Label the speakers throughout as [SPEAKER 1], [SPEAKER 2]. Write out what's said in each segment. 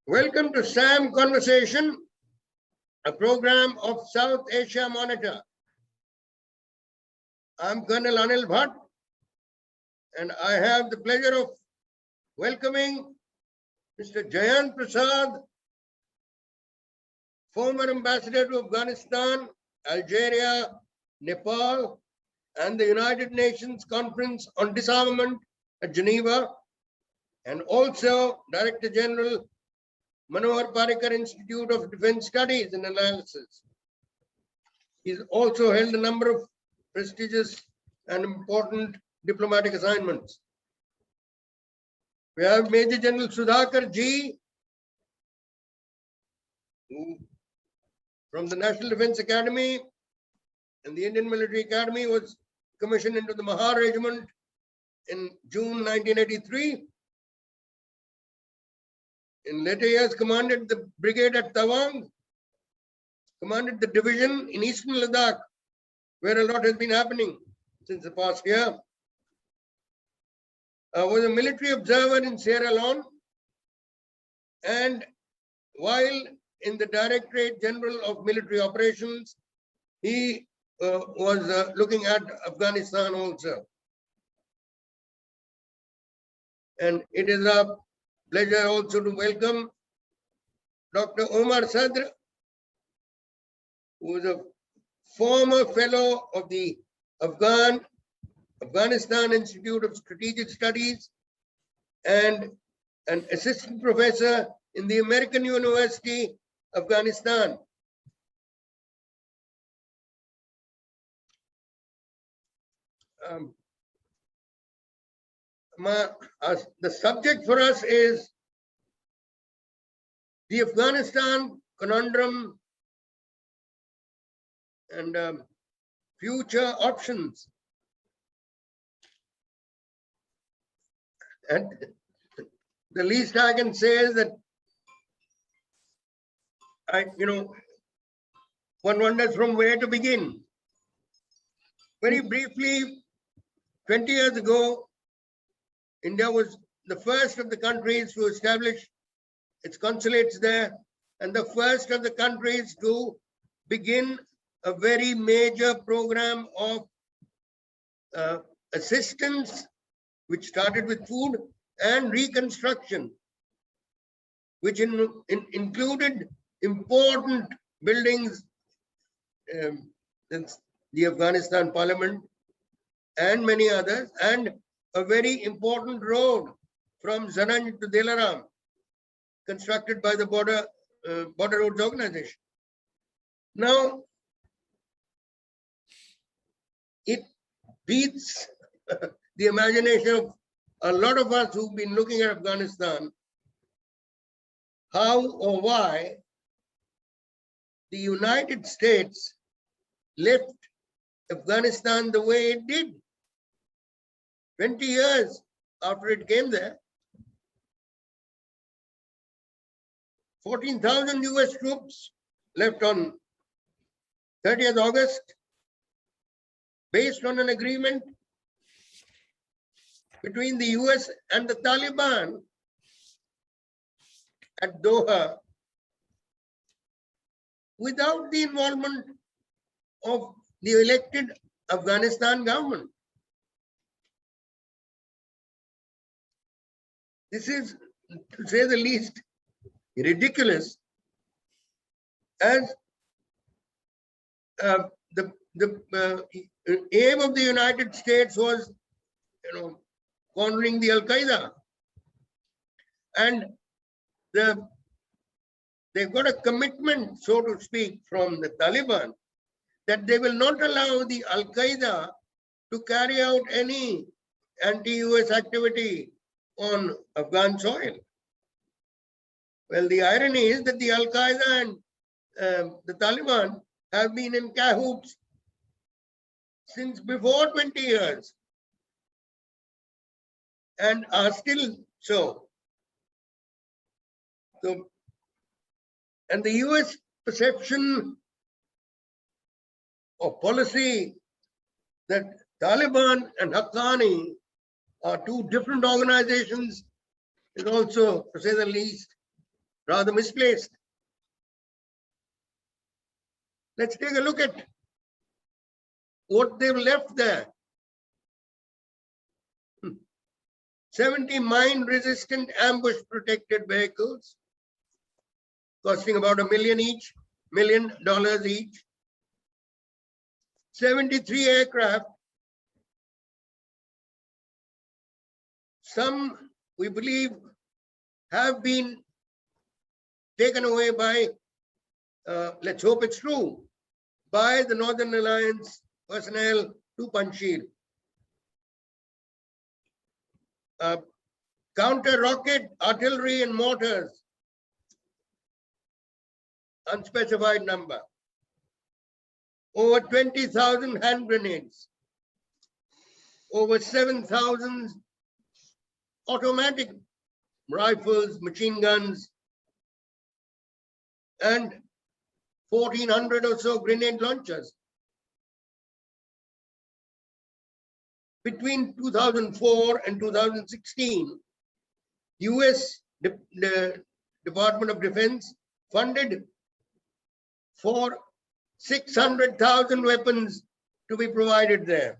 [SPEAKER 1] Welcome to SAM Conversation, a program of South Asia Monitor. I'm Col Anil Bhat, and I have the pleasure of welcoming Mr. Jayant Prasad, former ambassador to Afghanistan, Algeria, Nepal, and the United Nations Conference on Disarmament at Geneva, and also Director General Manohar Parrikar Institute of Defense Studies and Analyses. He's also held a number of prestigious and important diplomatic assignments. We have Maj Gen Sudhakar Jee, who from the National Defense Academy and the Indian Military Academy was commissioned into the Manohar Regiment in June 1983. In later years, commanded the brigade at Tawang, commanded the division in eastern Ladakh, where a lot has been happening since the past year. Was a military observer in Sierra Leone, and while in the Directorate General of Military Operations, he was looking at Afghanistan also. And it is a pleasure also to welcome Dr. Omar Sadr, who is a former fellow of the Afghanistan Institute of Strategic Studies and an assistant professor in the American University, Afghanistan. The subject for us is the Afghanistan Conundrum and future options. And the least I can say is that one wonders from where to begin. Very briefly, 20 years ago, India was the first of the countries to establish its consulates there, and the first of the countries to begin a very major program of assistance, which started with food and reconstruction, which included important buildings, the Afghanistan Parliament and many others, and a very important road from Zanaj to Dilaram, constructed by the Border Roads Organization. Now, it beats the imagination of a lot of us who've been looking at Afghanistan, how or why the United States left Afghanistan the way it did. 20 years after it came there, 14,000 US troops left on 30th August, based on an agreement between the US and the Taliban at Doha, without the involvement of the elected Afghanistan government. This is, to say the least, ridiculous, as the aim of the United States was, cornering the Al-Qaeda, and they've got a commitment, so to speak, from the Taliban that they will not allow the Al-Qaeda to carry out any anti-US activity on Afghan soil. Well, the irony is that the Al-Qaeda and the Taliban have been in cahoots since before 20 years and are still so. And the US perception or policy that Taliban and Haqqani are two different organizations is also, to say the least, rather misplaced. Let's take a look at what they've left there. 70 mine-resistant ambush-protected vehicles, costing about $1 million each. 73 aircraft. Some, we believe, have been taken away by, let's hope it's true, by the Northern Alliance personnel to Panjshir. Counter-rocket artillery and mortars, unspecified number. Over 20,000 hand grenades. Over 7,000 automatic rifles, machine guns, and 1,400 or so grenade launchers. Between 2004 and 2016, US the Department of Defense funded for 600,000 weapons to be provided there.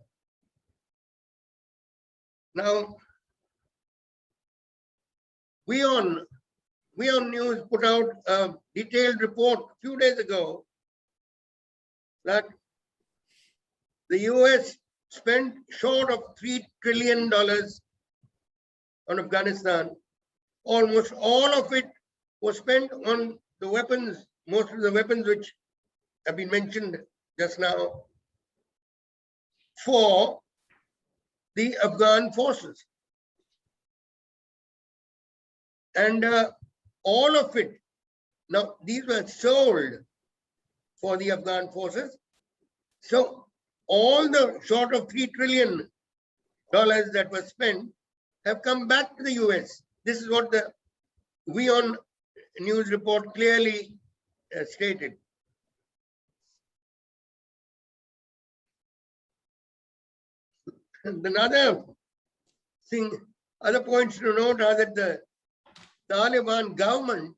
[SPEAKER 1] Now, We on News put out a detailed report a few days ago that the US spent short of $3 trillion on Afghanistan. Almost all of it was spent on the weapons, most of the weapons which have been mentioned just now, for the Afghan forces. And all of it, now these were sold for the Afghan forces. So all the short of $3 trillion that were spent have come back to the US. This is what the We on News report clearly stated. And another thing, other points to note are that the Taliban government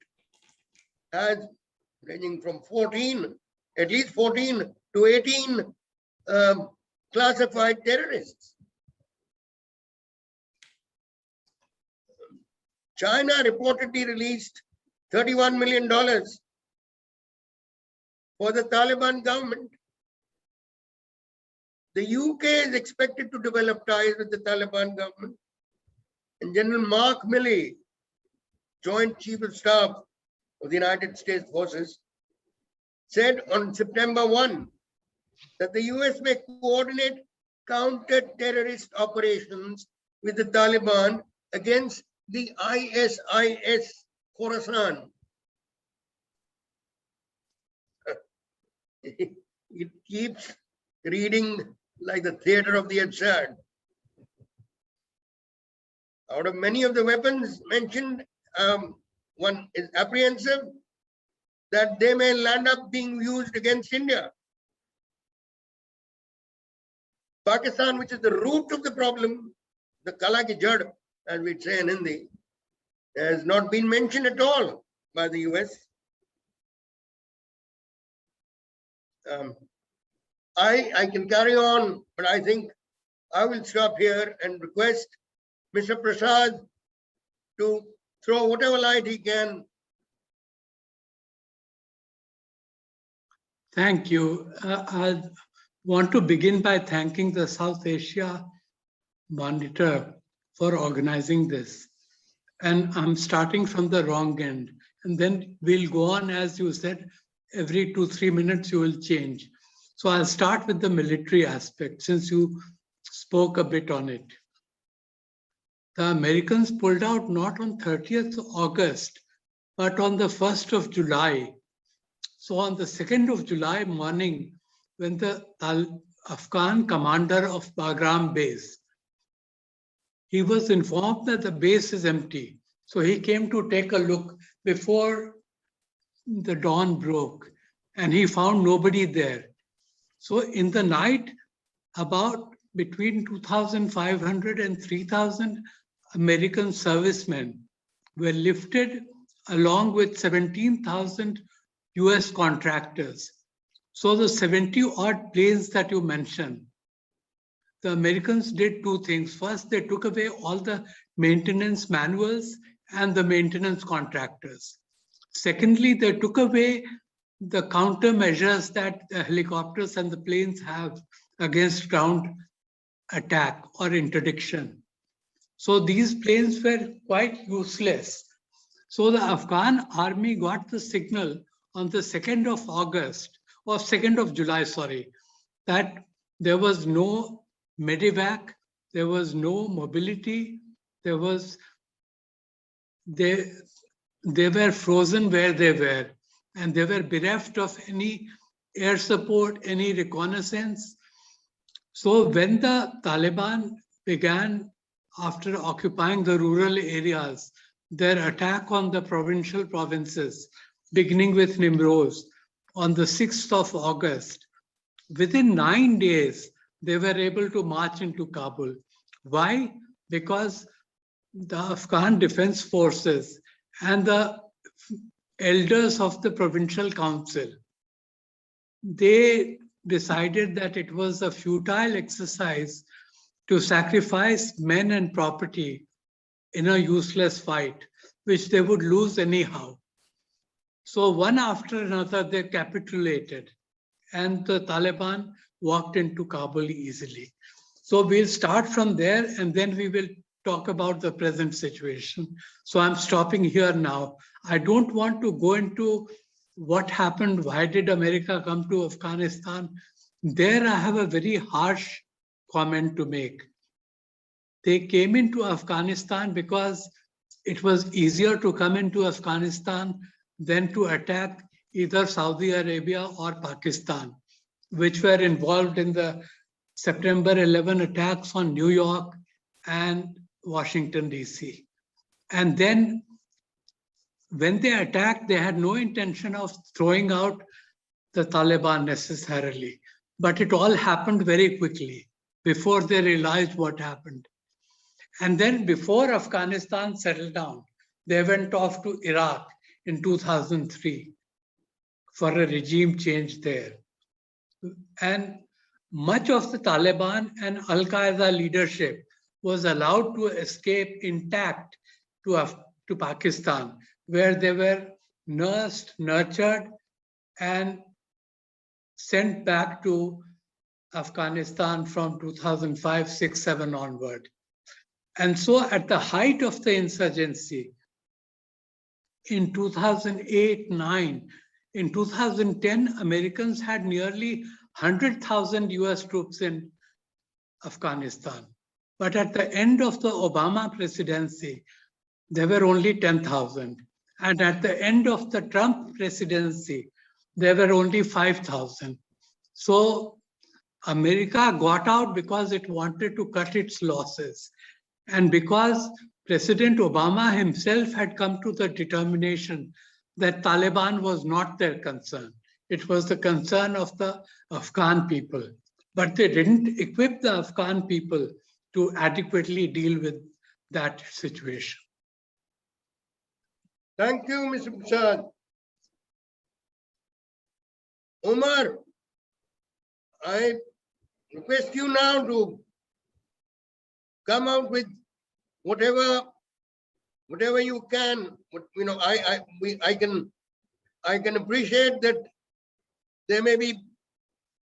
[SPEAKER 1] has ranging from 14, at least 14 to 18 classified terrorists. China reportedly released $31 million for the Taliban government. The UK is expected to develop ties with the Taliban government. And General Mark Milley, Joint Chief of Staff of the United States Forces, said on September 1 that the US may coordinate counter-terrorist operations with the Taliban against the ISIS Khorasan. It keeps reading like the theater of the absurd. Out of many of the weapons mentioned, one is apprehensive that they may land up being used against India. Pakistan, which is the root of the problem, the Kala ki Jad, as we'd say in Hindi, has not been mentioned at all by the US. I can carry on, but I think I will stop here and request Mr. Prasad to throw whatever light he can.
[SPEAKER 2] Thank you. I want to begin by thanking the South Asia Monitor for organizing this. And I'm starting from the wrong end. And then we'll go on, as you said, every 2-3 minutes you will change. So I'll start with the military aspect, since you spoke a bit on it. The Americans pulled out not on 30th August, but on the 1st of July. So on the 2nd of July morning, when the Afghan commander of Bagram base, he was informed that the base is empty. So he came to take a look before the dawn broke, and he found nobody there. So in the night, about between 2,500 and 3,000 American servicemen were lifted along with 17,000 US contractors. So the 70 odd planes that you mentioned, the Americans did two things. First, they took away all the maintenance manuals and the maintenance contractors. Secondly, they took away the countermeasures that the helicopters and the planes have against ground attack or interdiction. So these planes were quite useless. So the Afghan army got the signal on the 2nd of August, or 2nd of July, sorry, that there was no medevac, there was no mobility, they were frozen where they were, and they were bereft of any air support, any reconnaissance. So when the Taliban began, after occupying the rural areas, their attack on the provincial provinces, beginning with Nimroz on the 6th of August, within 9 days, they were able to march into Kabul. Why? Because the Afghan Defense Forces and the elders of the provincial council, they decided that it was a futile exercise to sacrifice men and property in a useless fight, which they would lose anyhow. So one after another, they capitulated, and the Taliban walked into Kabul easily. So we'll start from there, and then we will talk about the present situation. So I'm stopping here now. I don't want to go into what happened, why did America come to Afghanistan? There I have a very harsh comment to make. They came into Afghanistan because it was easier to come into Afghanistan than to attack either Saudi Arabia or Pakistan, which were involved in the September 11 attacks on New York and Washington, DC. And then when they attacked, they had no intention of throwing out the Taliban necessarily, but it all happened very quickly before they realized what happened. And then before Afghanistan settled down, they went off to Iraq in 2003 for a regime change there. And much of the Taliban and Al-Qaeda leadership was allowed to escape intact to Pakistan, where they were nursed, nurtured, and sent back to Afghanistan from 2005, 6, 7 onward. And so at the height of the insurgency, in 2008, 9, in 2010, Americans had nearly 100,000 US troops in Afghanistan. But at the end of the Obama presidency, there were only 10,000. And at the end of the Trump presidency, there were only 5,000. So America got out because it wanted to cut its losses. And because President Obama himself had come to the determination that Taliban was not their concern. It was the concern of the Afghan people. But they didn't equip the Afghan people to adequately deal with that situation.
[SPEAKER 1] Thank you, Mr. Prasad. Omar, I request you now to come out with whatever you can. I can appreciate that there may be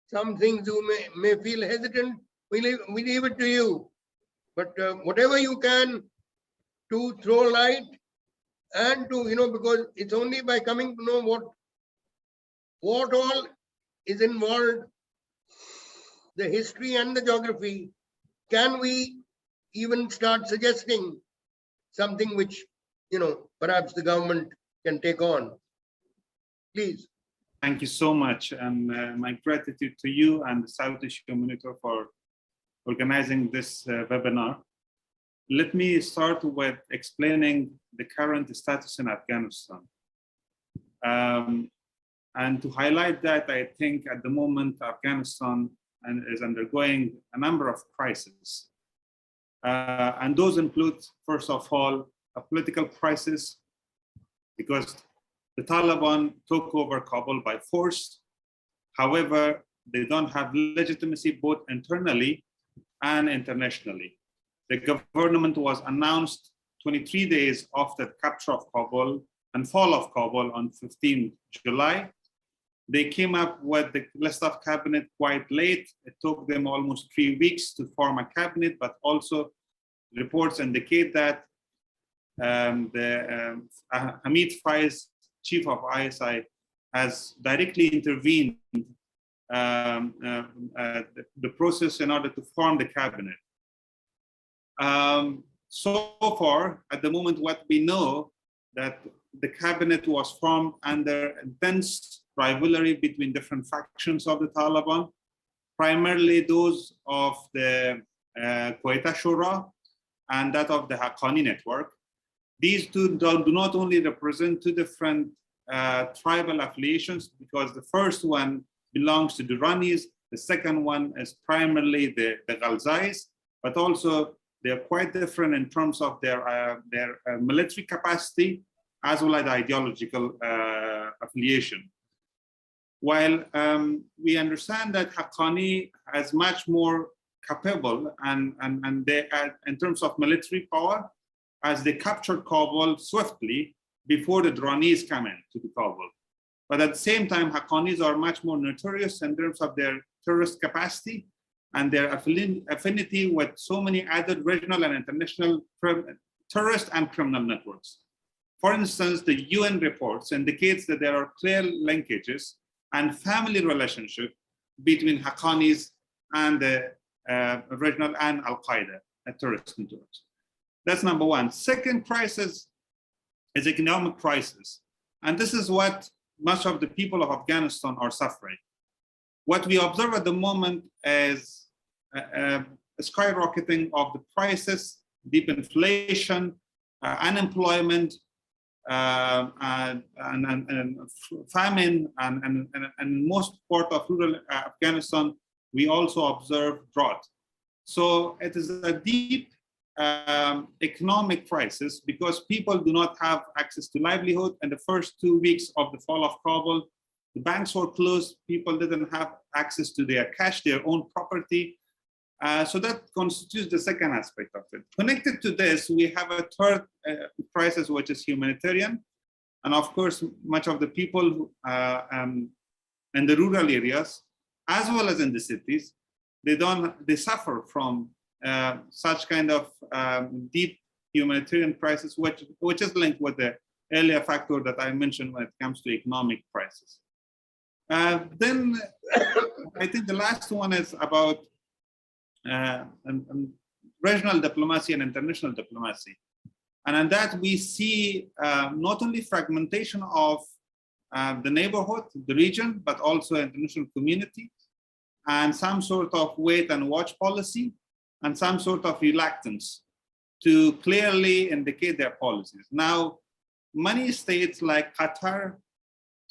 [SPEAKER 1] some things you may feel hesitant. We leave it to you. But whatever you can to throw light and to, because it's only by coming to know what all is involved, the history and the geography, can we even start suggesting something which, perhaps the government can take on. Please.
[SPEAKER 3] Thank you so much. And my gratitude to you and the South Asia Monitor for organizing this webinar. Let me start with explaining the current status in Afghanistan. And to highlight that, I think at the moment, Afghanistan is undergoing a number of crises. And those include, first of all, a political crisis, because the Taliban took over Kabul by force. However, they don't have legitimacy both internally and internationally. The government was announced 23 days after the capture of Kabul and fall of Kabul on 15 July. They came up with the list of cabinet quite late. It took them almost 3 weeks to form a cabinet, but also reports indicate that Hamid Faiz, chief of ISI, has directly intervened the process in order to form the cabinet. So far, at the moment, what we know that the cabinet was formed under intense rivalry between different factions of the Taliban, primarily those of the Quetta Shura and that of the Haqqani network. These two do not only represent two different tribal affiliations, because the first one belongs to the Ranis, the second one is primarily the Ghalzais, but also they're quite different in terms of their military capacity as well as ideological affiliation. While we understand that Haqqani is much more capable and they in terms of military power, as they captured Kabul swiftly before the Ranis come in to the Kabul. But at the same time, Haqqanis are much more notorious in terms of their terrorist capacity and their affinity with so many other regional and international terrorist and criminal networks. For instance, the UN reports indicates that there are clear linkages and family relationship between Haqqanis and the regional and Al-Qaeda terrorist networks. That's number one. Second crisis is economic crisis. And this is what much of the people of Afghanistan are suffering. What we observe at the moment is a skyrocketing of the prices, deep inflation, unemployment, and famine, and most part of rural Afghanistan, we also observe drought. So it is a deep economic crisis because people do not have access to livelihood. In the first 2 weeks of the fall of Kabul, the banks were closed, people didn't have access to their cash, their own property. So that constitutes the second aspect of it. Connected to this, we have a third crisis, which is humanitarian. And of course, much of the people in the rural areas, as well as in the cities, they suffer from such kind of deep humanitarian crisis, which is linked with the earlier factor that I mentioned when it comes to economic crisis. Then I think the last one is about regional diplomacy and international diplomacy. And in that we see not only fragmentation of the neighborhood, the region, but also international community, and some sort of wait and watch policy, and some sort of reluctance to clearly indicate their policies. Now, many states like Qatar,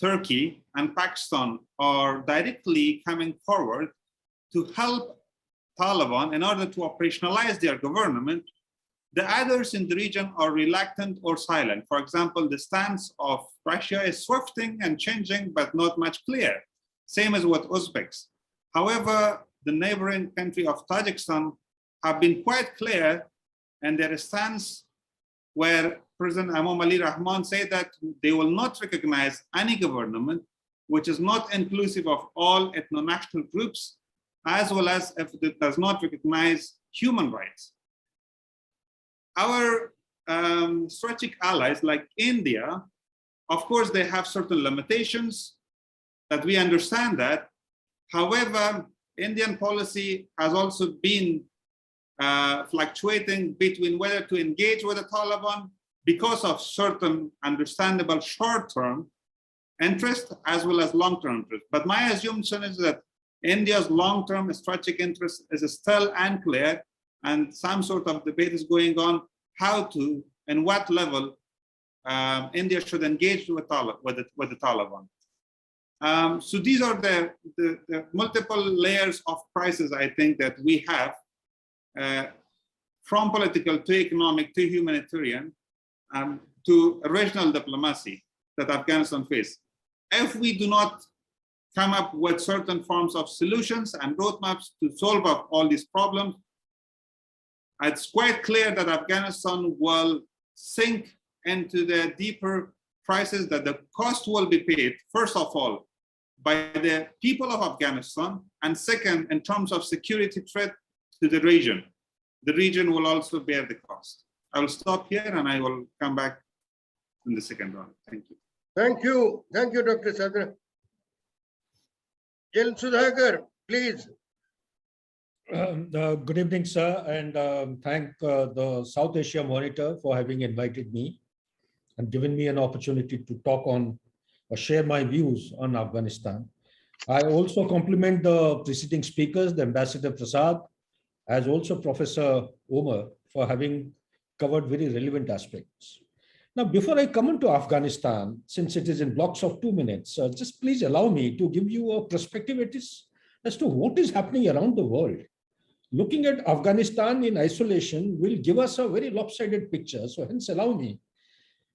[SPEAKER 3] Turkey, and Pakistan are directly coming forward to help Taliban in order to operationalize their government. The others in the region are reluctant or silent. For example, the stance of Russia is swifting and changing, but not much clear. Same as with Uzbeks. However, the neighboring country of Tajikistan have been quite clear in their stance, where President Imam Ali Rahman said that they will not recognize any government which is not inclusive of all ethno-national groups, as well as if it does not recognize human rights. Our strategic allies like India, of course, they have certain limitations that we understand that. However, Indian policy has also been fluctuating between whether to engage with the Taliban because of certain understandable short-term interest as well as long-term interest. But my assumption is that India's long-term strategic interest is still unclear, and some sort of debate is going on how to and what level India should engage with the Taliban. So these are the multiple layers of crisis, I think, that we have, from political to economic to humanitarian, to regional diplomacy that Afghanistan faces. If we do not come up with certain forms of solutions and roadmaps to solve up all these problems, it's quite clear that Afghanistan will sink into the deeper crisis, that the cost will be paid, first of all, by the people of Afghanistan, and second, in terms of security threat to the region. The region will also bear the cost. I will stop here and I will come back in the second round. Thank you.
[SPEAKER 1] Thank you. Thank you, Dr. Sadr. Gen Sudhakar, please.
[SPEAKER 4] Good evening, sir, and thank the South Asia Monitor for having invited me and given me an opportunity to talk on or share my views on Afghanistan. I also compliment the preceding speakers, the Ambassador Prasad, as also Professor Omar, for having covered very relevant aspects. Now, before I come into Afghanistan, since it is in blocks of 2 minutes, just please allow me to give you a perspective as to what is happening around the world. Looking at Afghanistan in isolation will give us a very lopsided picture. So hence allow me.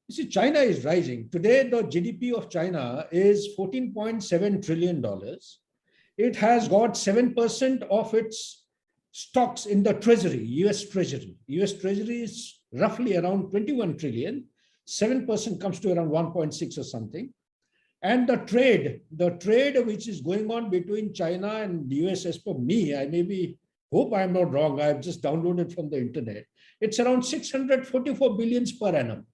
[SPEAKER 4] You see, China is rising. Today, the GDP of China is $14.7 trillion. It has got 7% of its stocks in the Treasury, US Treasury. US Treasury is roughly around 21 trillion. 7% comes to around 1.6 or something. And the trade which is going on between China and the US, as per me, I maybe hope I'm not wrong, I've just downloaded from the internet. It's around 644 billions per annum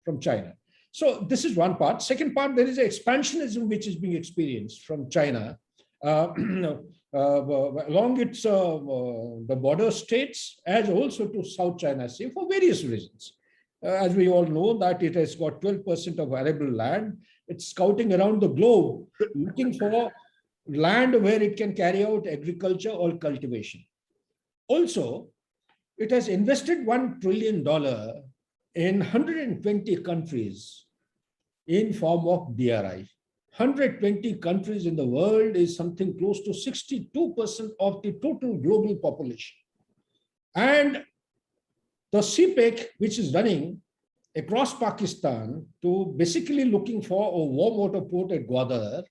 [SPEAKER 4] from China. So this is one part. Second part, there is an expansionism which is being experienced from China along its the border states, as also to South China Sea for various reasons. As we all know that it has got 12% of arable land. It's scouting around the globe, looking for land where it can carry out agriculture or cultivation. Also, it has invested $1 trillion in 120 countries in form of BRI. 120 countries in the world is something close to 62% of the total global population. And the CPEC, which is running across Pakistan to basically looking for a warm water port at Gwadar,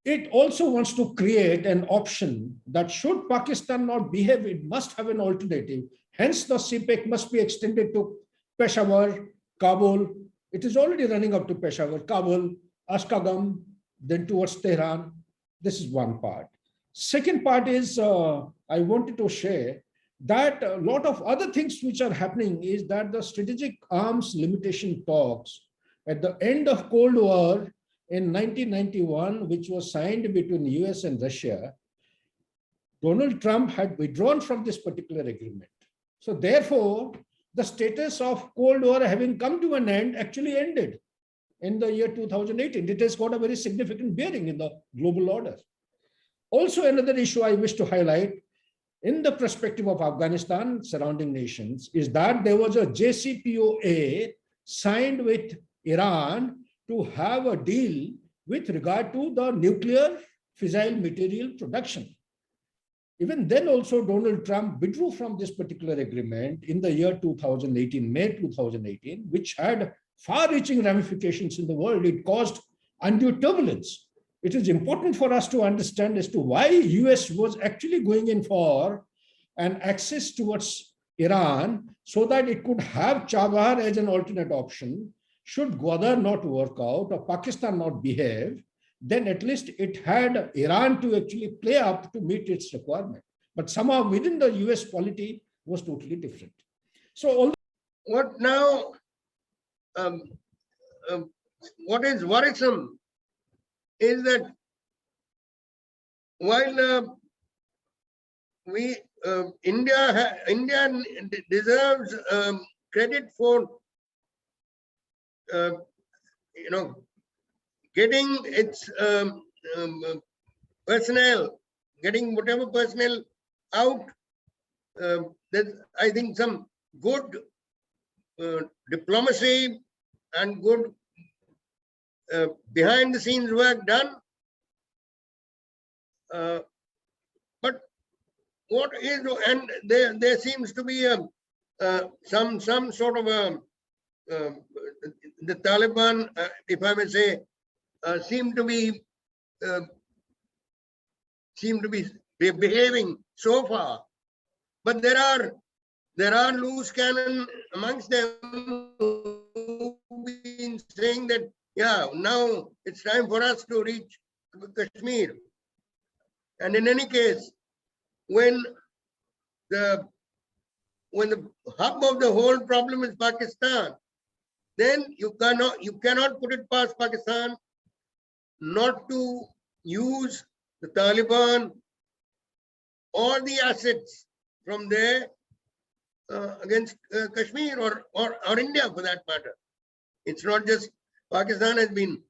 [SPEAKER 4] it also wants to create an option that should Pakistan not behave, it must have an alternative. Hence, the CPEC must be extended to Peshawar, Kabul. It is already running up to Peshawar, Kabul, Ashkagam, then towards Tehran. This is one part. Second part is I wanted to share that a lot of other things which are happening is that the strategic arms limitation talks at the end of Cold War in 1991, which was signed between US and Russia, Donald Trump had withdrawn from this particular agreement. So therefore, the status of Cold War having come to an end actually ended in the year 2018. It has got a very significant bearing in the global order. Also, another issue I wish to highlight in the perspective of Afghanistan, surrounding nations, is that there was a JCPOA signed with Iran to have a deal with regard to the nuclear fissile material production. Even then also Donald Trump withdrew from this particular agreement in the year 2018, May 2018, which had far-reaching ramifications in the world. It caused undue turbulence. It is important for us to understand as to why US was actually going in for an access towards Iran so that it could have Chabahar as an alternate option. Should Gwadar not work out or Pakistan not behave, then at least it had Iran to actually play up to meet its requirement. But somehow within the US polity was totally different. So
[SPEAKER 1] what now, what is worrisome is that while India deserves credit for getting its personnel, getting whatever personnel out. There's, I think, some good diplomacy and good behind the scenes work done. But what is, and there seems to be some sort of a the Taliban, if I may say, seem to be behaving so far. But there are loose cannon amongst them who've been saying that, yeah, now it's time for us to reach Kashmir. And in any case, when the hub of the whole problem is Pakistan, then you cannot put it past Pakistan not to use the Taliban or the assets from there against Kashmir or India for that matter. It's not just Pakistan has been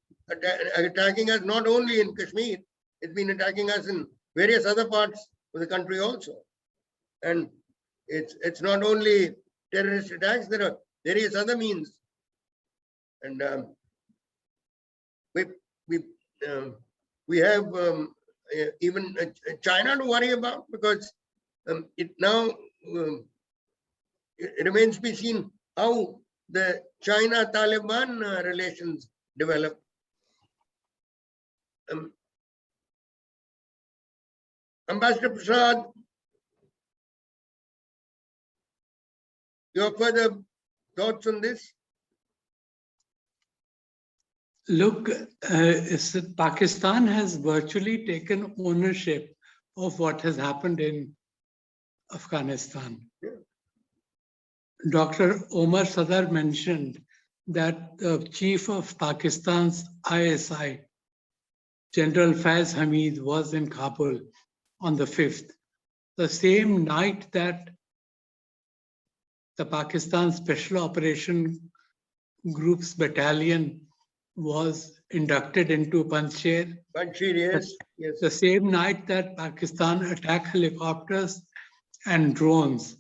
[SPEAKER 1] attacking us not only in Kashmir, it's been attacking us in various other parts of the country also. And it's not only terrorist attacks, there are various other means. And we have even China to worry about, because it remains to be seen how the China-Taliban relations develop. Ambassador Prasad, your further thoughts on this?
[SPEAKER 2] Look, Pakistan has virtually taken ownership of what has happened in Afghanistan.
[SPEAKER 1] Yeah.
[SPEAKER 2] Dr. Omar Sadr mentioned that the chief of Pakistan's ISI, General Faiz Hamid, was in Kabul on the 5th, the same night that the Pakistan Special Operation Group's battalion was inducted into Panjshir.
[SPEAKER 1] Panjshir, yes, yes.
[SPEAKER 2] The same night that Pakistan attacked helicopters and drones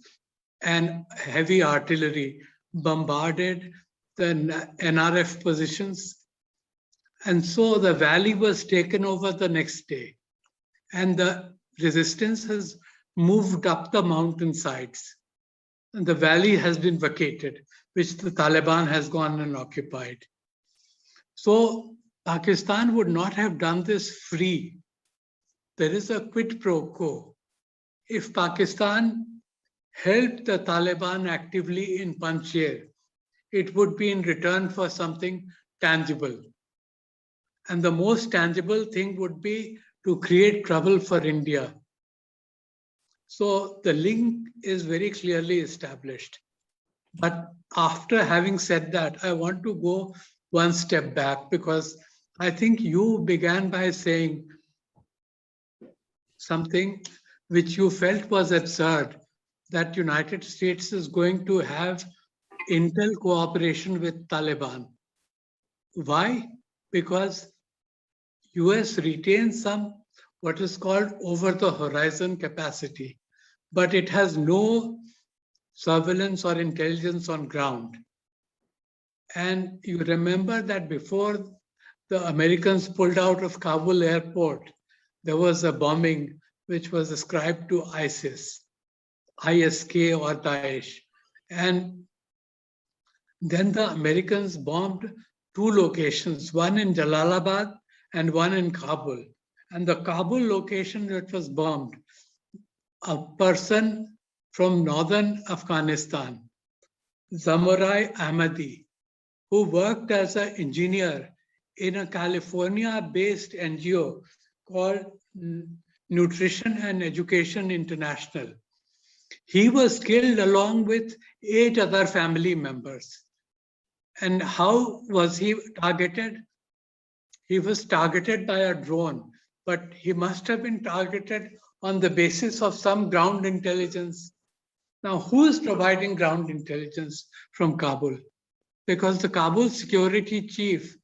[SPEAKER 2] and heavy artillery bombarded the NRF positions. And so the valley was taken over the next day. And the resistance has moved up the mountainsides. And the valley has been vacated, which the Taliban has gone and occupied. So Pakistan would not have done this free. There is a quid pro quo. If Pakistan helped the Taliban actively in Panjshir, it would be in return for something tangible. And the most tangible thing would be to create trouble for India. So the link is very clearly established. But after having said that, I want to go one step back, because I think you began by saying something which you felt was absurd, that United States is going to have intel cooperation with Taliban. Why? Because US retains some what is called over the horizon capacity, but it has no surveillance or intelligence on ground. And you remember that before the Americans pulled out of Kabul airport, there was a bombing which was ascribed to ISIS, ISK or Daesh. And then the Americans bombed two locations, one in Jalalabad and one in Kabul. And the Kabul location that was bombed, a person from northern Afghanistan, Zamorai Ahmadi, who worked as an engineer in a California-based NGO called Nutrition and Education International. He was killed along with 8 other family members. And how was he targeted? He was targeted by a drone, but he must have been targeted on the basis of some ground intelligence. Now, who is providing ground intelligence from Kabul? Because the Kabul security chief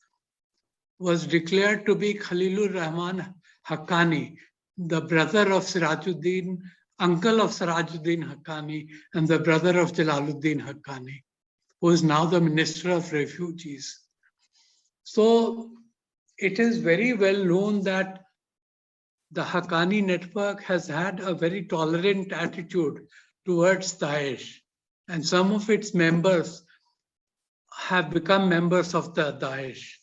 [SPEAKER 2] was declared to be Khalilur Rahman Haqqani, the brother of Sirajuddin, uncle of Sirajuddin Haqqani, and the brother of Jalaluddin Haqqani, who is now the Minister of Refugees. So it is very well known that the Haqqani network has had a very tolerant attitude towards Daesh, and some of its members have become members of the Daesh.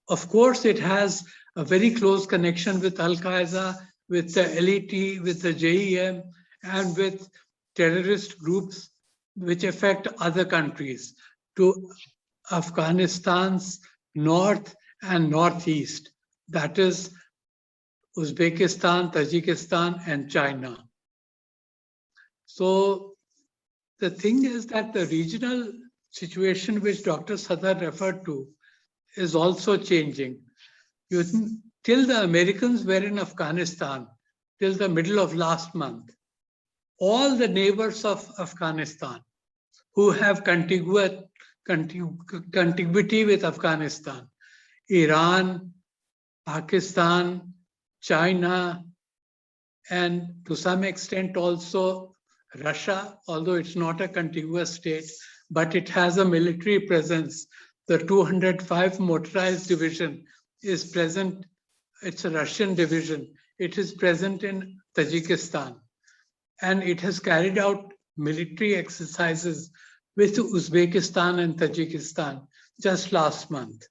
[SPEAKER 2] Of course, it has a very close connection with Al-Qaeda, with the LET, with the JEM, and with terrorist groups which affect other countries to Afghanistan's north and northeast, that is Uzbekistan, Tajikistan, and China. So the thing is that the regional situation which Dr. Sadr referred to is also changing. Till the Americans were in Afghanistan, till the middle of last month, all the neighbors of Afghanistan who have contiguity with Afghanistan, Iran, Pakistan, China, and to some extent also Russia, although it's not a contiguous state, but it has a military presence. The 205 Motorized Division is present. It's a Russian division. It is present in Tajikistan. And it has carried out military exercises with Uzbekistan and Tajikistan just last month.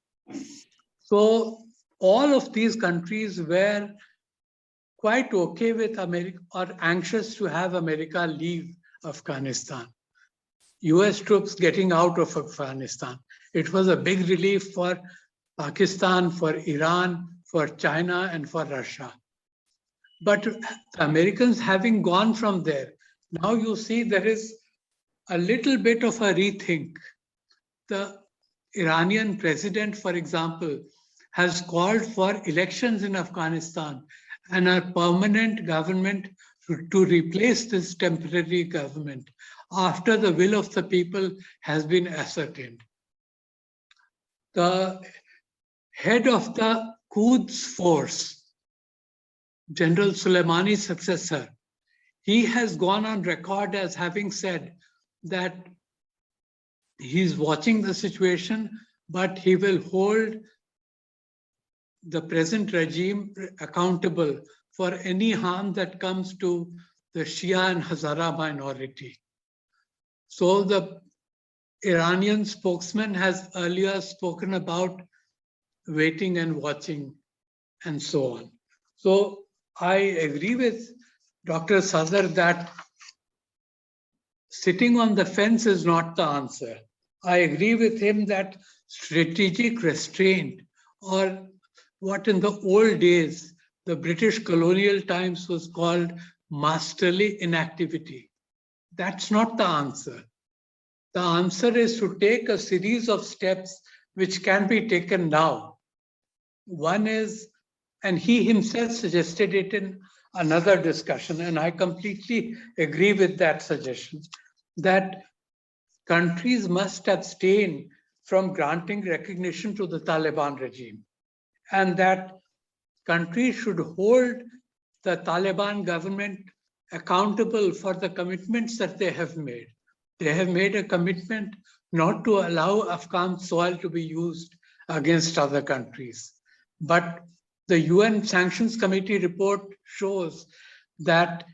[SPEAKER 2] So all of these countries were quite okay with America or anxious to have America leave Afghanistan. US troops getting out of Afghanistan. It was a big relief for Pakistan, for Iran, for China, and for Russia. But the Americans having gone from there, now you see there is a little bit of a rethink. The Iranian president, for example, has called for elections in Afghanistan and a permanent government to replace this temporary government after the will of the people has been ascertained. The head of the Quds force, General Soleimani's successor, he has gone on record as having said that he's watching the situation, but he will hold the present regime accountable for any harm that comes to the Shia and Hazara minority. So the Iranian spokesman has earlier spoken about waiting and watching and so on. So I agree with Dr. Sadr that sitting on the fence is not the answer. I agree with him that strategic restraint, or what in the old days, the British colonial times was called masterly inactivity. That's not the answer. The answer is to take a series of steps which can be taken now. One is, and he himself suggested it in another discussion, and I completely agree with that suggestion, that countries must abstain from granting recognition to the Taliban regime, and that countries should hold the Taliban government accountable for the commitments that they have made. They have made a commitment not to allow Afghan soil to be used against other countries. But the UN Sanctions Committee report shows that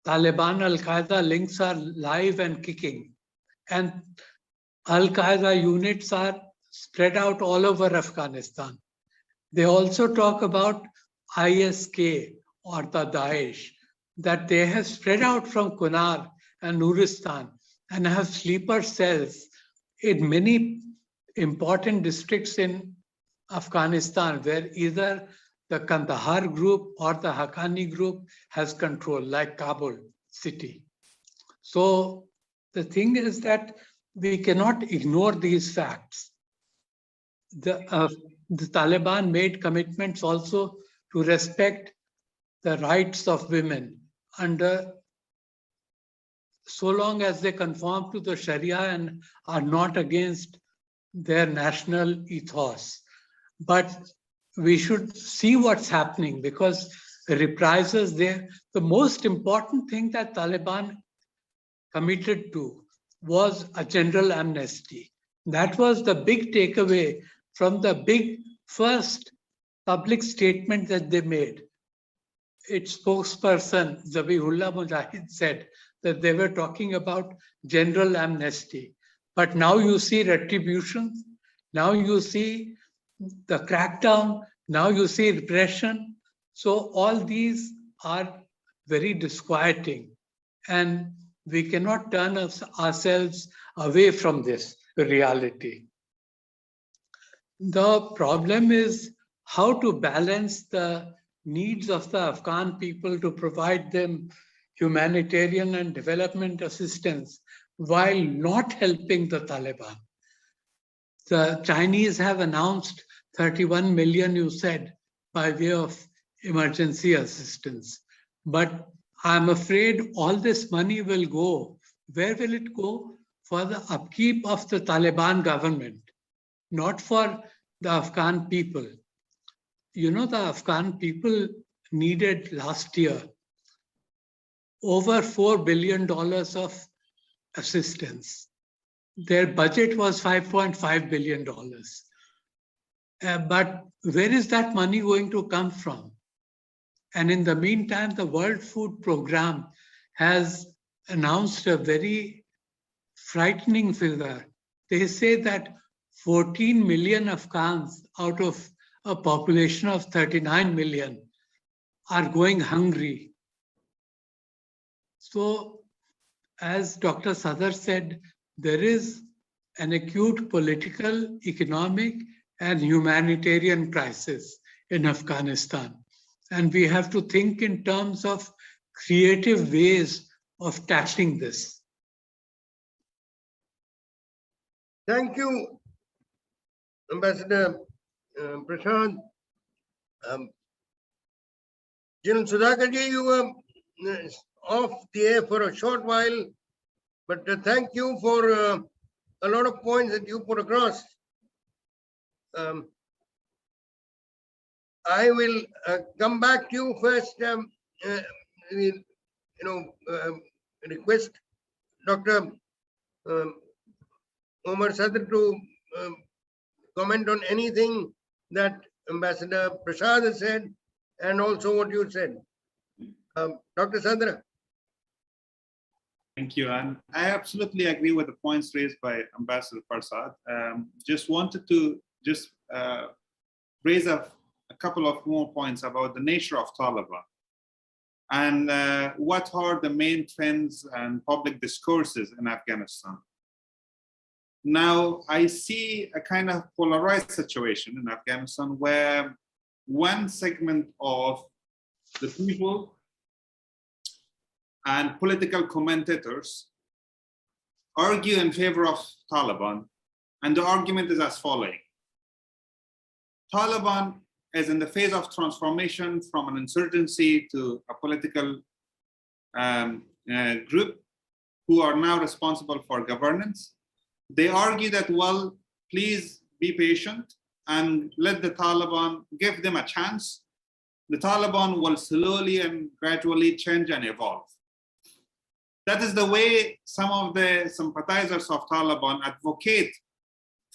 [SPEAKER 2] Taliban Al-Qaeda links are live and kicking. And Al-Qaeda units are spread out all over Afghanistan. They also talk about ISK or the Daesh, that they have spread out from Kunar and Nuristan and have sleeper cells in many important districts in Afghanistan, where either the Kandahar group or the Haqqani group has control, like Kabul city. So the thing is that we cannot ignore these facts. The Taliban made commitments also to respect the rights of women under, so long as they conform to the Sharia and are not against their national ethos. But we should see what's happening, because the reprisals there, the most important thing that Taliban committed to was a general amnesty. That was the big takeaway from the big first public statement that they made. Its spokesperson, Zabihullah Mujahid, said that they were talking about general amnesty. But now you see retribution, now you see the crackdown, now you see repression. So all these are very disquieting, and we cannot turn ourselves away from this reality. The problem is how to balance the needs of the Afghan people to provide them humanitarian and development assistance while not helping the Taliban. The Chinese have announced 31 million, you said, by way of emergency assistance. But I'm afraid all this money will go. Where will it go? For the upkeep of the Taliban government, not for the Afghan people. You know, the Afghan people needed last year over $4 billion of assistance. Their budget was $5.5 billion. But where is that money going to come from? And in the meantime, the World Food Programme has announced a very frightening figure. They say that 14 million Afghans out of a population of 39 million are going hungry. So, as Dr. Sadr said, there is an acute political, economic, and humanitarian crisis in Afghanistan. And we have to think in terms of creative ways of tackling this.
[SPEAKER 1] Thank you, Ambassador Prasad. General Sudhakar Jee, you were off the air for a short while, but thank you for a lot of points that you put across. I will come back to you first. Request Dr. Omar Sadr to comment on anything that Ambassador Prasad has said and also what you said. Dr. Sadr.
[SPEAKER 3] Thank you. And I absolutely agree with the points raised by Ambassador Prasad. Just wanted to raise a couple of more points about the nature of Taliban and what are the main trends and public discourses in Afghanistan. Now, I see a kind of polarized situation in Afghanistan where one segment of the people and political commentators argue in favor of Taliban, and the argument is as following. Taliban is in the phase of transformation from an insurgency to a political group who are now responsible for governance. They argue that, well, please be patient and let the Taliban, give them a chance. The Taliban will slowly and gradually change and evolve. That is the way some of the sympathizers of Taliban advocate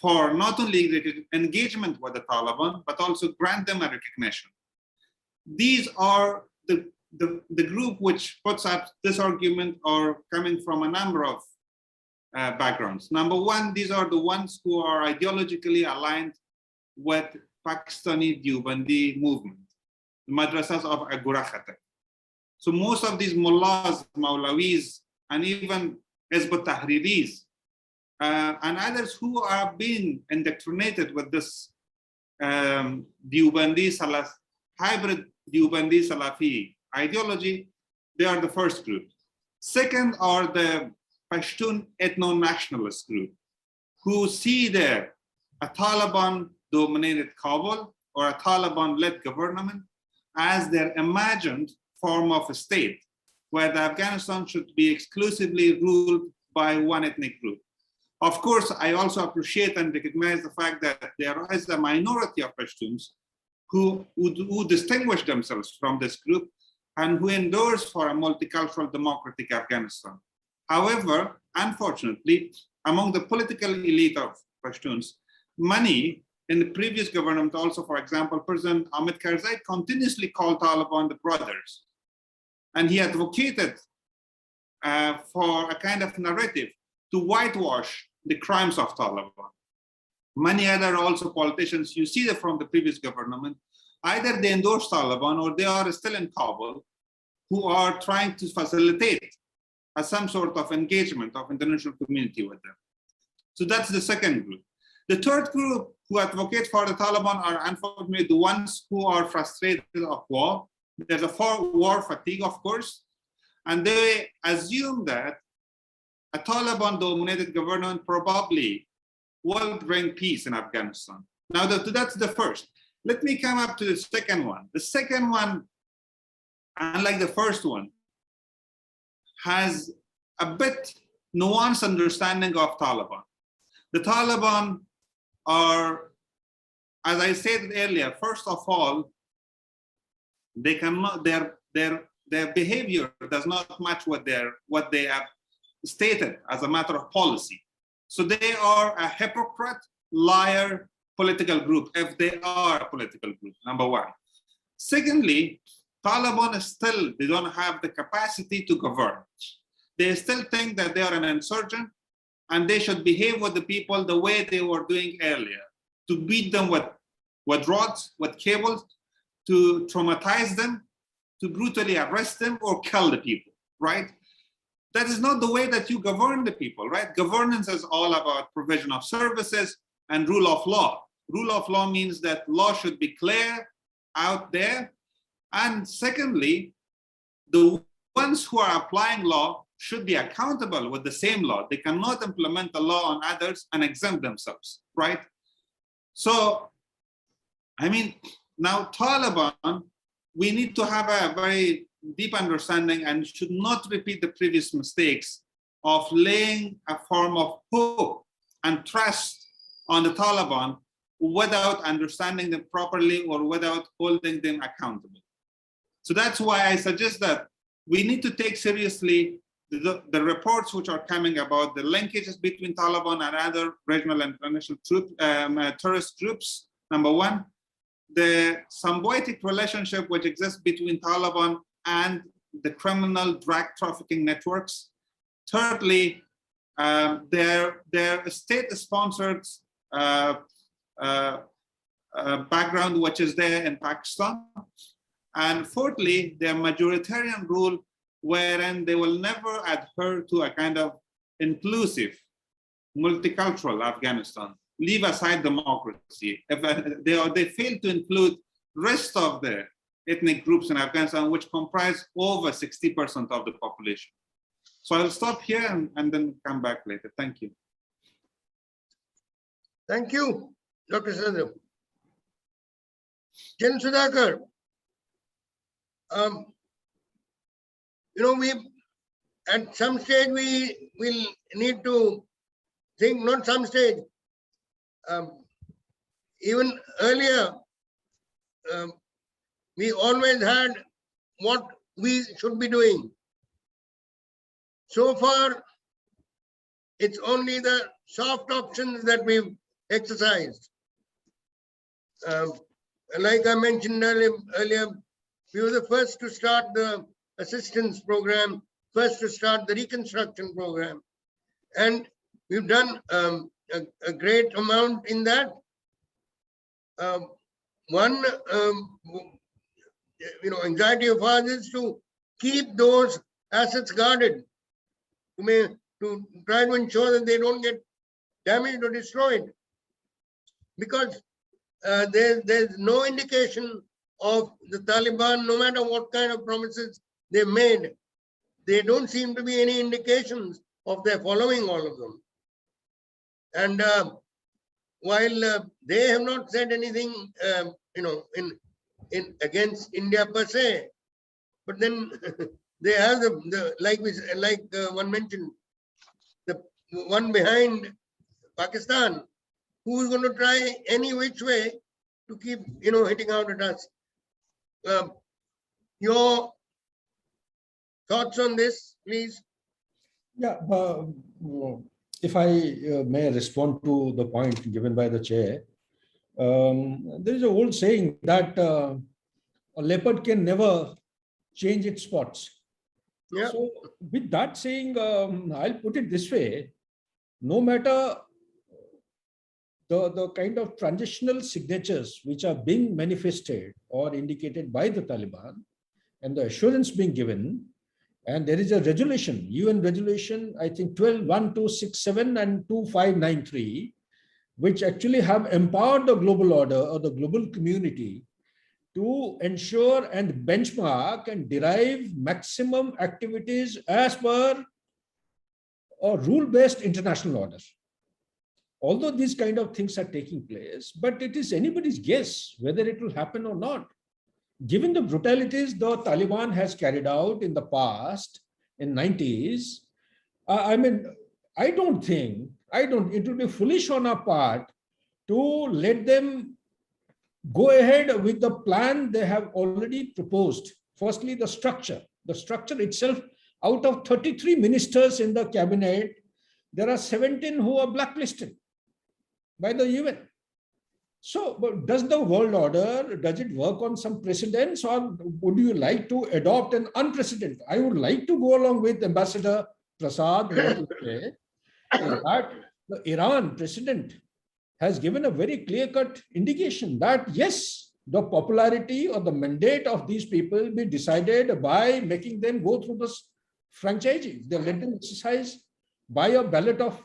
[SPEAKER 3] for not only engagement with the Taliban, but also grant them a recognition. These are the group which puts up this argument are coming from a number of backgrounds. Number one, these are the ones who are ideologically aligned with Pakistani Deobandi movement, the madrasas of Agura Khatak. So most of these mullahs, maulawis, and even Hizb ut-Tahriris, and others who are being indoctrinated with this Deobandi Salaf, hybrid Deobandi Salafi ideology, they are the first group. Second are the Pashtun ethno-nationalist group, who see there a Taliban-dominated Kabul or a Taliban-led government as their imagined form of a state, where the Afghanistan should be exclusively ruled by one ethnic group. Of course, I also appreciate and recognize the fact that there is a minority of Pashtuns who distinguish themselves from this group and who endorse for a multicultural democratic Afghanistan. However, unfortunately, among the political elite of Pashtuns, many in the previous government also, for example, President Hamid Karzai continuously called Taliban the brothers. And he advocated for a kind of narrative to whitewash the crimes of Taliban. Many other also politicians, you see that from the previous government, either they endorse Taliban or they are still in Kabul, who are trying to facilitate some sort of engagement of international community with them. So that's the second group. The third group who advocate for the Taliban are unfortunately the ones who are frustrated of war. There's a war fatigue, of course, and they assume that a Taliban-dominated government probably will bring peace in Afghanistan. Now, that's the first. Let me come up to the second one. The second one, unlike the first one, has a bit nuanced understanding of Taliban. The Taliban are, as I said earlier, first of all, they cannot, their behavior does not match what they have stated as a matter of policy. So they are a hypocrite, liar, political group, if they are a political group, number one. Secondly, Taliban is still, they don't have the capacity to govern. They still think that they are an insurgent and they should behave with the people the way they were doing earlier, to beat them with rods, with cables, to traumatize them, to brutally arrest them or kill the people, right? That is not the way that you govern the people, right? Governance is all about provision of services and rule of law. Rule of law means that law should be clear out there. And secondly, the ones who are applying law should be accountable with the same law. They cannot implement the law on others and exempt themselves, right? So, I mean, now Taliban, we need to have a very deep understanding and should not repeat the previous mistakes of laying a form of hope and trust on the Taliban without understanding them properly or without holding them accountable. So that's why I suggest that we need to take seriously the reports which are coming about the linkages between Taliban and other regional and international terrorist groups, number one. The symbiotic relationship which exists between Taliban and the criminal drug trafficking networks. Thirdly, their state-sponsored background, which is there in Pakistan. And fourthly, their majoritarian rule, wherein they will never adhere to a kind of inclusive, multicultural Afghanistan. Leave aside democracy. If they fail to include rest of the ethnic groups in Afghanistan, which comprise over 60% of the population. So I'll stop here and then come back later. Thank you.
[SPEAKER 1] Thank you, Dr. Sadr. Gen Sudhakar, we at some stage we will need to think, not some stage, even earlier, we always had what we should be doing. So far, it's only the soft options that we've exercised. Like I mentioned earlier, we were the first to start the assistance program, first to start the reconstruction program. And we've done a great amount in that. One anxiety of ours is to keep those assets guarded, to try to ensure that they don't get damaged or destroyed, because there's no indication of the Taliban, no matter what kind of promises they made, there don't seem to be any indications of their following all of them. And while they have not said anything, in against India per se, but then they have one mentioned, the one behind Pakistan, who is going to try any which way to keep hitting out at us. Your thoughts on this, please?
[SPEAKER 4] Yeah, if I may respond to the point given by the chair, there is an old saying that a leopard can never change its spots.
[SPEAKER 1] Yeah.
[SPEAKER 4] So with that saying, I'll put it this way, no matter the kind of transitional signatures which are being manifested or indicated by the Taliban and the assurance being given, and there is a resolution, UN resolution, I think 12.1267 and 2593, which actually have empowered the global order or the global community to ensure and benchmark and derive maximum activities as per a rule-based international order. Although these kind of things are taking place, but it is anybody's guess whether it will happen or not. Given the brutalities the Taliban has carried out in the past, in 90s, it will be foolish on our part to let them go ahead with the plan they have already proposed. Firstly, the structure itself, out of 33 ministers in the cabinet, there are 17 who are blacklisted by the UN. So, but does the world order, does it work on some precedents, or would you like to adopt an unprecedented? I would like to go along with Ambassador Prasad, that the Iran president has given a very clear-cut indication that yes, the popularity or the mandate of these people will be decided by making them go through this franchising. They let them exercise by a ballot of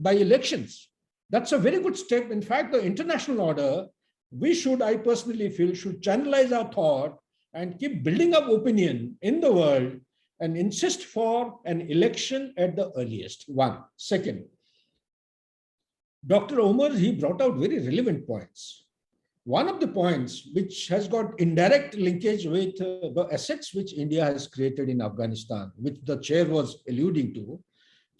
[SPEAKER 4] by elections. That's a very good step. In fact, the international order, I personally feel, should channelize our thought and keep building up opinion in the world and insist for an election at the earliest. One. Second, Dr. Omar, he brought out very relevant points. One of the points which has got indirect linkage with the assets which India has created in Afghanistan, which the chair was alluding to,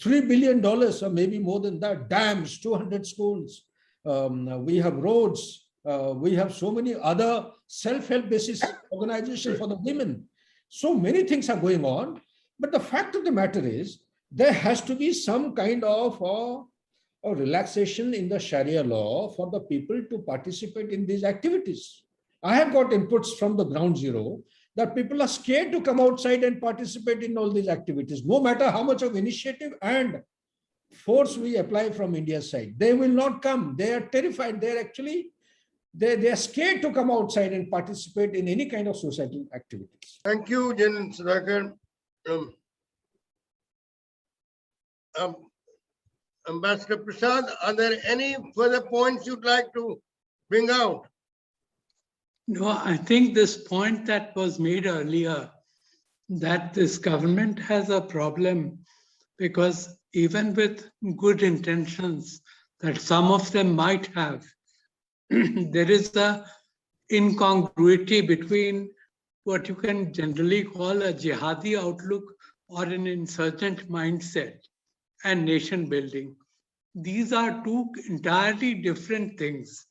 [SPEAKER 4] $3 billion or maybe more than that, dams, 200 schools, we have roads, we have so many other self-help basis organizations for the women. So many things are going on, but the fact of the matter is there has to be some kind of a relaxation in the Sharia law for the people to participate in these activities. I have got inputs from the ground zero that people are scared to come outside and participate in all these activities, no matter how much of initiative and force we apply from India's side. They will not come. They are terrified. They are scared to come outside and participate in any kind of societal activities.
[SPEAKER 1] Thank you, Gen Sudhakar. Ambassador Prasad, are there any further points you'd like to bring out?
[SPEAKER 2] No, I think this point that was made earlier, that this government has a problem because even with good intentions that some of them might have, there is a incongruity between what you can generally call a jihadi outlook or an insurgent mindset and nation building. These are two entirely different things.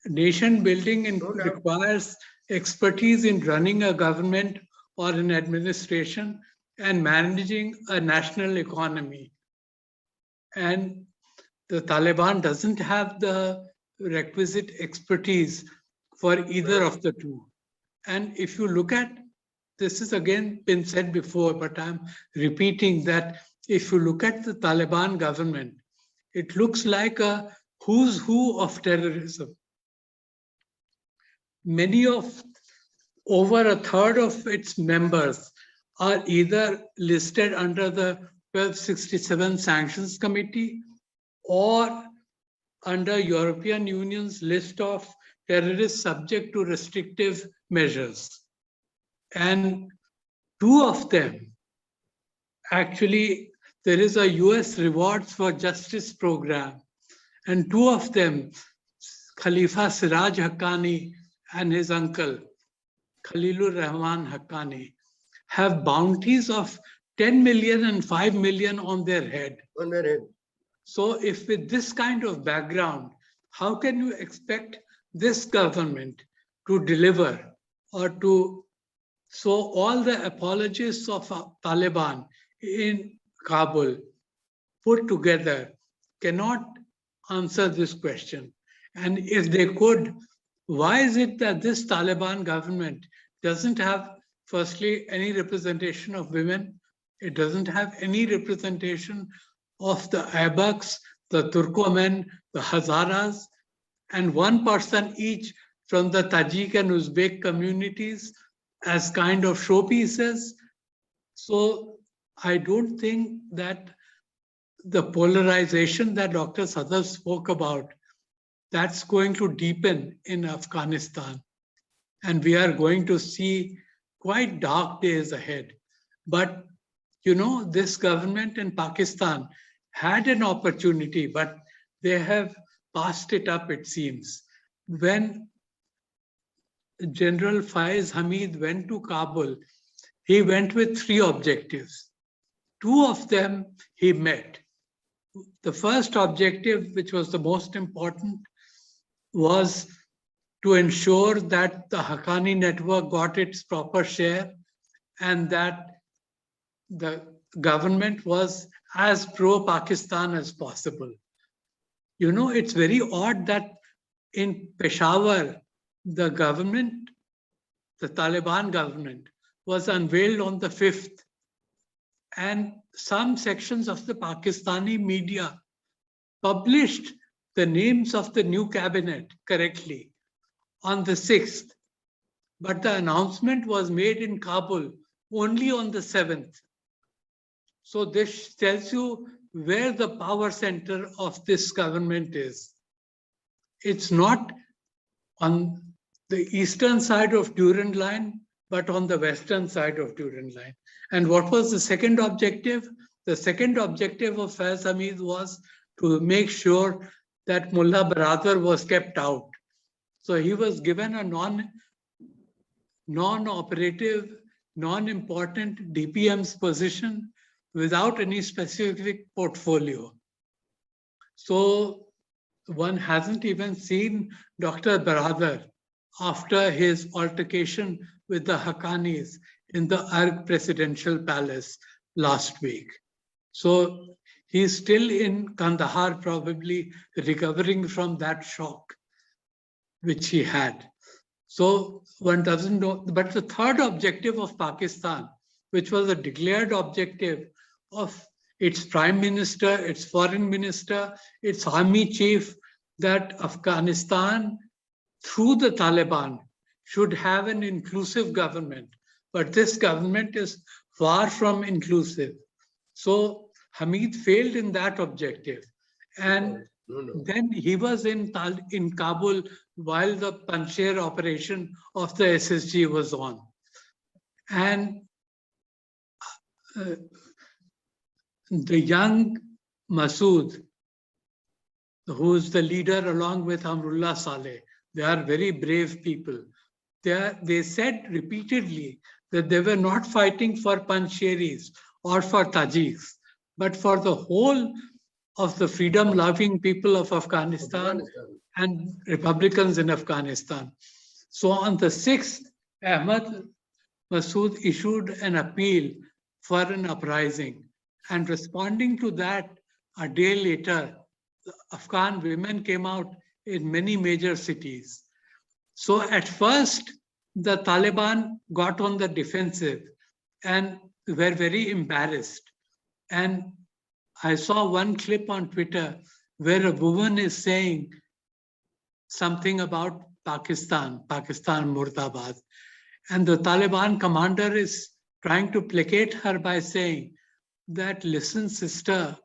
[SPEAKER 2] Nation building requires expertise in running a government or an administration and managing a national economy. And the Taliban doesn't have the requisite expertise for either of the two. And if you look at, this has again been said before, but I'm repeating that if you look at the Taliban government, it looks like a who's who of terrorism. Over a third of its members are either listed under the 1267 Sanctions Committee or under European Union's list of terrorists subject to restrictive measures. And two of them, actually, there is a US Rewards for Justice program, and two of them, Khalifa Siraj Haqqani and his uncle, Khalilur Rahman Haqqani, have bounties of 10 million and 5 million on their head.
[SPEAKER 1] On their head.
[SPEAKER 2] So if with this kind of background, how can you expect this government to deliver or to, so all the apologists of Taliban in Kabul put together cannot answer this question. And if they could, why is it that this Taliban government doesn't have, firstly, any representation of women? It doesn't have any representation of the Aybaks, the Turkomen, the Hazaras, and one person each from the Tajik and Uzbek communities as kind of showpieces. So I don't think that the polarization that Dr. Sadr spoke about, that's going to deepen in Afghanistan. And we are going to see quite dark days ahead. But, you know, this government in Pakistan had an opportunity, but they have passed it up, it seems. When General Faiz Hamid went to Kabul, he went with 3 objectives. 2 of them he met. The first objective, which was the most important, was to ensure that the Haqqani network got its proper share and that the government was as pro-Pakistan as possible. You know, it's very odd that in Peshawar, the government, the Taliban government, was unveiled on the 5th. And some sections of the Pakistani media published the names of the new cabinet correctly on the 6th. But the announcement was made in Kabul only on the 7th. So this tells you where the power center of this government is. It's not on the eastern side of Durand Line, but on the western side of Durand Line. And what was the second objective? The second objective of Faiz Hamid was to make sure that Mullah Baradar was kept out. So he was given a non-operative, non-important DPM's position without any specific portfolio. So one hasn't even seen Dr. Baradar after his altercation with the Haqqanis in the Arg presidential palace last week. So he's still in Kandahar, probably recovering from that shock which he had. So one doesn't know, but the third objective of Pakistan, which was a declared objective of its prime minister, its foreign minister, its army chief, that Afghanistan, through the Taliban, should have an inclusive government. But this government is far from inclusive. So Hamid failed in that objective. And then he was in Kabul while the Panjshir operation of the SSG was on. And the young Masood, who is the leader along with Amrullah Saleh, they are very brave people. They said repeatedly that they were not fighting for Panjshiris or for Tajiks, but for the whole of the freedom-loving people of Afghanistan and Republicans in Afghanistan. So on the 6th, Ahmad Masood issued an appeal for an uprising. And responding to that, a day later, Afghan women came out in many major cities. So at first, the Taliban got on the defensive and were very embarrassed. And I saw one clip on Twitter where a woman is saying something about Pakistan Murdabad. And the Taliban commander is trying to placate her by saying that, listen, sister,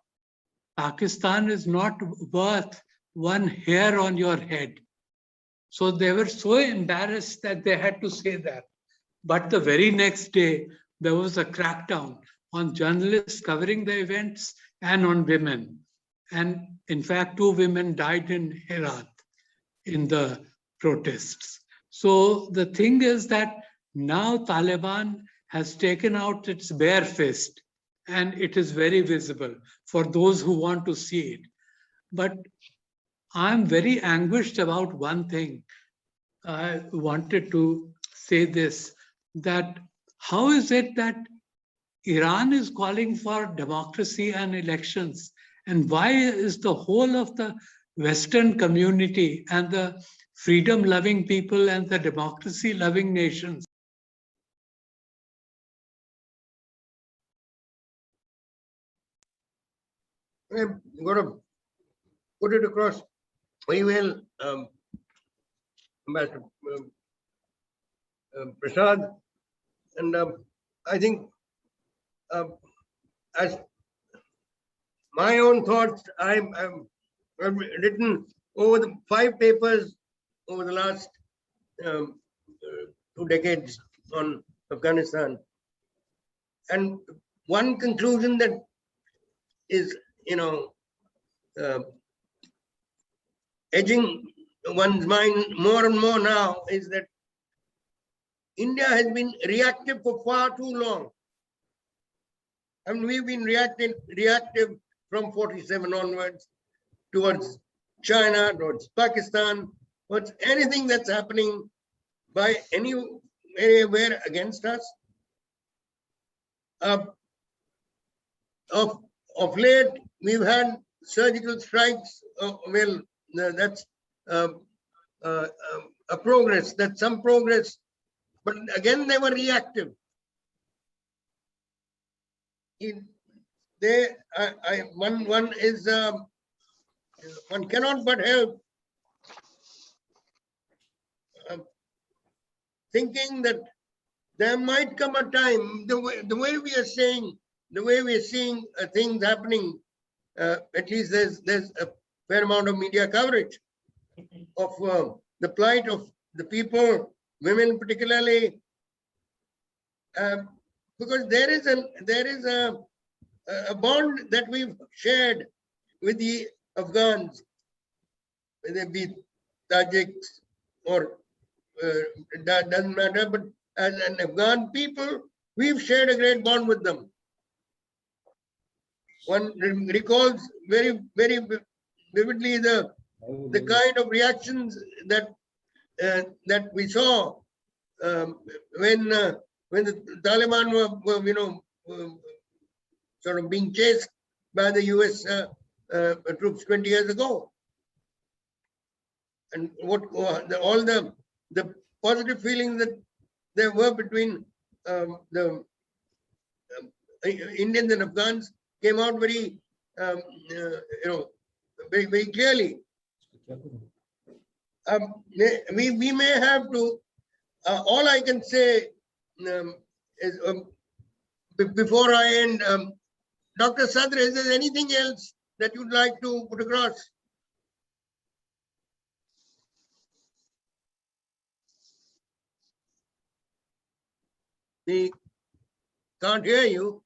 [SPEAKER 2] Pakistan is not worth one hair on your head. So they were so embarrassed that they had to say that. But the very next day, there was a crackdown on journalists covering the events and on women. And in fact, 2 women died in Herat in the protests. So the thing is that now Taliban has taken out its bare fist, and it is very visible for those who want to see it. But I'm very anguished about one thing. I wanted to say this, that how is it that Iran is calling for democracy and elections? And why is the whole of the Western community and the freedom-loving people and the democracy-loving nations
[SPEAKER 1] I'm going to put it across very well, Ambassador Prasad. And I think as my own thoughts, I've written over the 5 papers over the last 2 decades on Afghanistan. And one conclusion that is, edging one's mind more and more now is that India has been reactive for far too long. I mean, we've been reactive from 47 onwards towards China, towards Pakistan, towards anything that's happening by anywhere against us. Of late, we've had surgical strikes. Well, that's a progress. That's some progress, but again, they were reactive. One cannot but help thinking that there might come a time, the way we are saying, the way we are seeing things happening, at least there's a fair amount of media coverage of the plight of the people, women particularly, because there is a bond that we've shared with the Afghans, whether it be Tajiks or that doesn't matter, but as an Afghan people, we've shared a great bond with them. One recalls very, very vividly the kind of reactions that we saw when the Taliban were sort of being chased by the US troops 20 years ago, and what all the positive feelings that there were between the Indians and Afghans came out very, very, very clearly. We may have to. All I can say is before I end, Dr. Sadr, is there anything else that you'd like to put across? We can't hear you.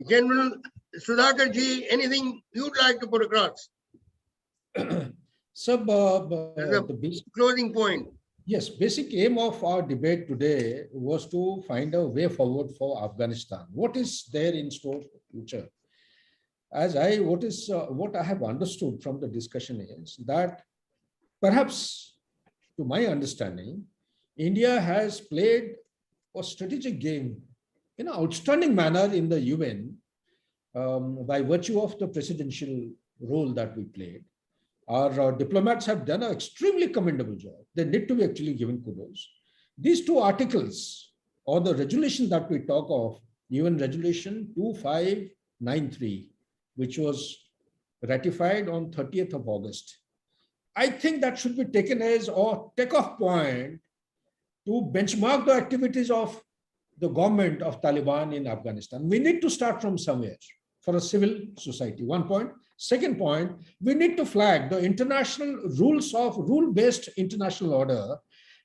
[SPEAKER 1] General Sudhakar Jee, anything you'd like to put across?
[SPEAKER 4] So,
[SPEAKER 1] the
[SPEAKER 4] basic,
[SPEAKER 1] closing point.
[SPEAKER 4] yes, basic aim of our debate today was to find a way forward for Afghanistan. What is there in store for the future? As what I have understood from the discussion is that perhaps, to my understanding, India has played a strategic game in an outstanding manner in the UN by virtue of the presidential role that we played. Our diplomats have done an extremely commendable job. They need to be actually given kudos. These 2 articles, or the resolution that we talk of, UN Resolution 2593, which was ratified on 30th of August. I think that should be taken as a takeoff point to benchmark the activities of the government of Taliban in Afghanistan. We need to start from somewhere for a civil society. 1 point. Second point, we need to flag the international rules of rule-based international order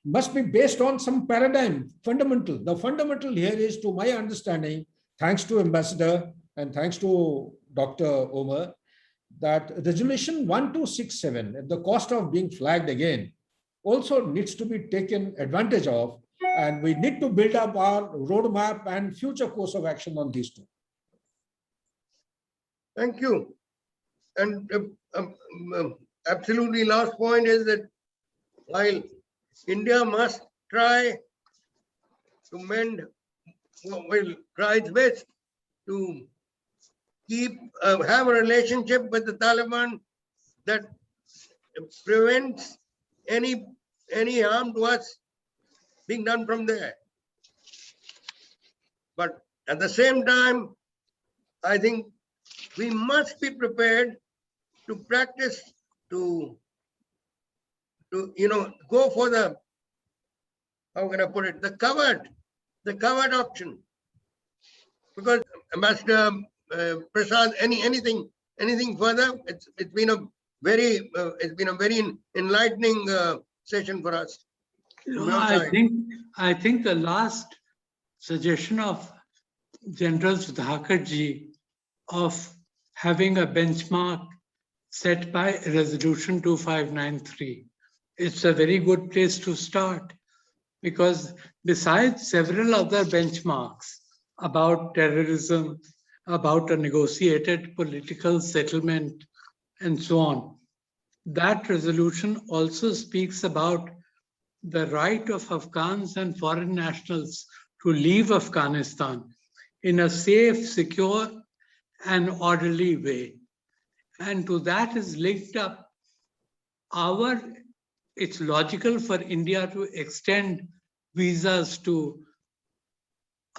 [SPEAKER 4] must be based on some paradigm, fundamental. The fundamental here is, to my understanding, thanks to Ambassador and thanks to Dr. Omar, that resolution 1267, at the cost of being flagged again, also needs to be taken advantage of, and we need to build up our roadmap and future course of action on these 2.
[SPEAKER 1] Thank you. And absolutely last point is that while India must try to mend, will try its best to have a relationship with the Taliban that prevents any harm to us being done from there. But at the same time, I think we must be prepared to practice, to go for the, how can I put it, the covered option. Because Ambassador Prasad, anything further? It's been a very enlightening session for us.
[SPEAKER 2] No, I think the last suggestion of General Sudhakar Jee of having a benchmark set by Resolution 2593, it's a very good place to start, because besides several other benchmarks about terrorism, about a negotiated political settlement, and so on, that resolution also speaks about the right of Afghans and foreign nationals to leave Afghanistan in a safe, secure, and orderly way. And to that is linked up it's logical for India to extend visas to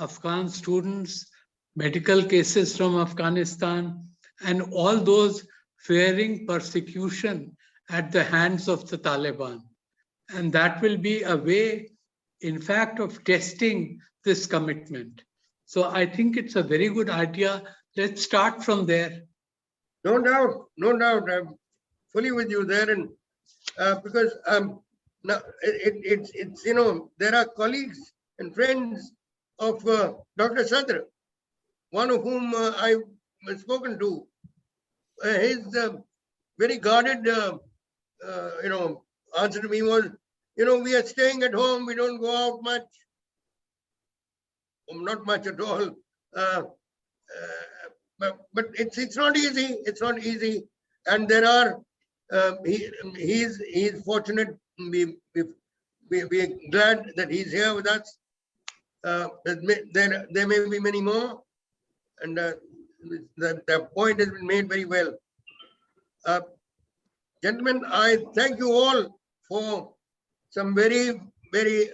[SPEAKER 2] Afghan students, medical cases from Afghanistan, and all those fearing persecution at the hands of the Taliban. And that will be a way, in fact, of testing this commitment. So I think it's a very good idea. Let's start from there.
[SPEAKER 1] No doubt. I'm fully with you there, and because now it's there are colleagues and friends of Dr. Sadr, one of whom I've spoken to. His very guarded answer to me was, we are staying at home, we don't go out much. Not much at all. But it's not easy. It's not easy. And there are, he's fortunate. We're glad that he's here with us. There may be many more. And the point has been made very well. Gentlemen, I thank you all for some very, very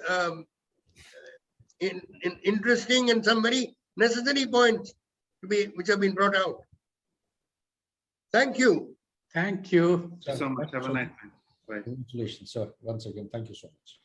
[SPEAKER 1] interesting and some very necessary points which have been brought out. Thank you.
[SPEAKER 2] Thank you.
[SPEAKER 3] Thank you so much. Have a nice day. Bye.
[SPEAKER 4] Congratulations, sir. Once again, thank you so much.